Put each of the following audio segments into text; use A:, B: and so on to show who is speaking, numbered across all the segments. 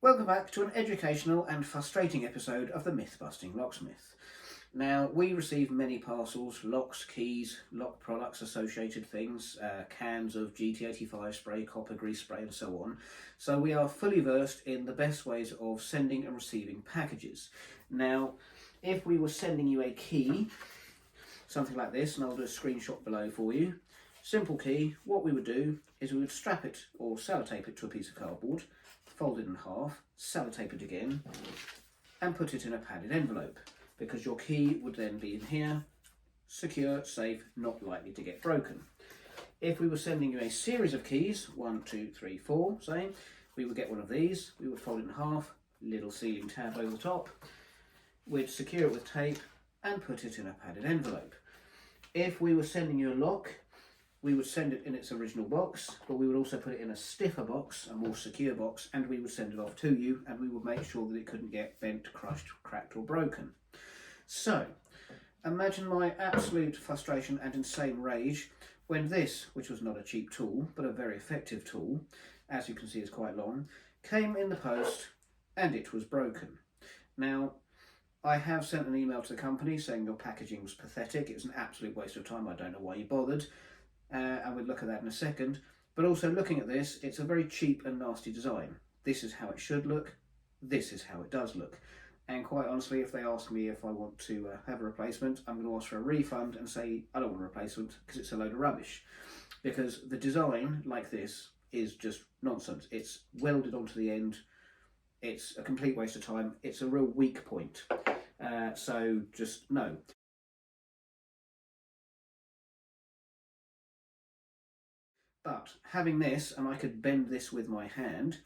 A: Welcome back to an educational and frustrating episode of the Myth-Busting Locksmith. Now, we receive many parcels, locks, keys, lock products, associated things, cans of GT85 spray, copper grease spray and so on. So we are fully versed in the best ways of sending and receiving packages. Now, if we were sending you a key, something like this, and I'll do a screenshot below for you. Simple key, what we would do is we would strap it or sellotape it to a piece of cardboard, fold it in half, sellotape it again, and put it in a padded envelope, because your key would then be in here, secure, safe, not likely to get broken. If we were sending you a series of keys, 1, 2, 3, 4, say, we would get one of these, we would fold it in half, little sealing tab over the top, we'd secure it with tape and put it in a padded envelope. If we were sending you a lock, we would send it in its original box, but we would also put it in a stiffer box, a more secure box, and we would send it off to you, and we would make sure that it couldn't get bent, crushed, cracked or broken. So, imagine my absolute frustration and insane rage when this, which was not a cheap tool, but a very effective tool, as you can see is quite long, came in the post and it was broken. Now, I have sent an email to the company saying your packaging was pathetic, it was an absolute waste of time, I don't know why you bothered. And we'll look at that in a second. But also looking at this, it's a very cheap and nasty design. This is how it should look. This is how it does look. And quite honestly, if they ask me if I want to have a replacement, I'm going to ask for a refund and say I don't want a replacement because it's a load of rubbish. Because the design like this is just nonsense. It's welded onto the end. It's a complete waste of time. It's a real weak point. So just no. But having this, and I could bend this with my hand,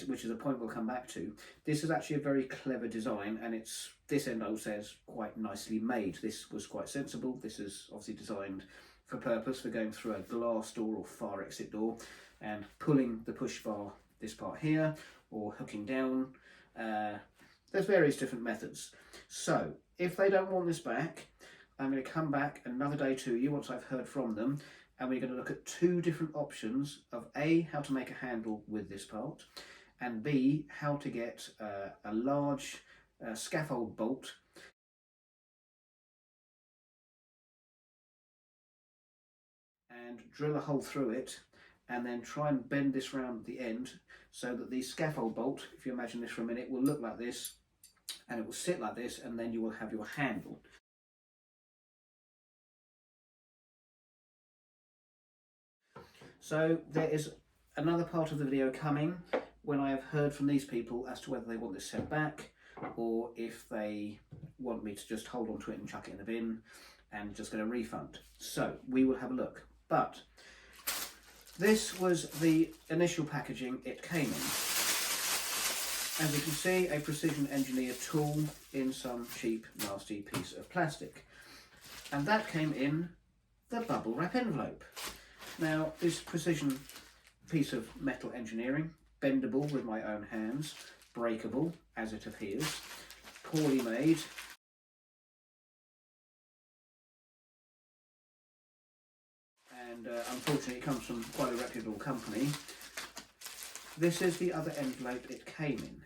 A: which is a point we'll come back to, this is actually a very clever design, and this end also says quite nicely made. This was quite sensible. This is obviously designed for purpose, for going through a glass door or fire exit door and pulling the push bar, this part here, or hooking down. There's various different methods. So if they don't want this back, I'm going to come back another day to you once I've heard from them, and we're going to look at two different options of A, how to make a handle with this part, and B, how to get a large scaffold bolt and drill a hole through it, and then try and bend this round the end so that the scaffold bolt, if you imagine this for a minute, will look like this, and it will sit like this, and then you will have your handle. So there is another part of the video coming when I have heard from these people as to whether they want this sent back or if they want me to just hold on to it and chuck it in the bin and just get a refund. So we will have a look. But this was the initial packaging it came in. As you can see, a precision engineered tool in some cheap, nasty piece of plastic. And that came in the bubble wrap envelope. Now, this precision piece of metal engineering, bendable with my own hands, breakable as it appears, poorly made, and unfortunately it comes from quite a reputable company. This is the other envelope it came in.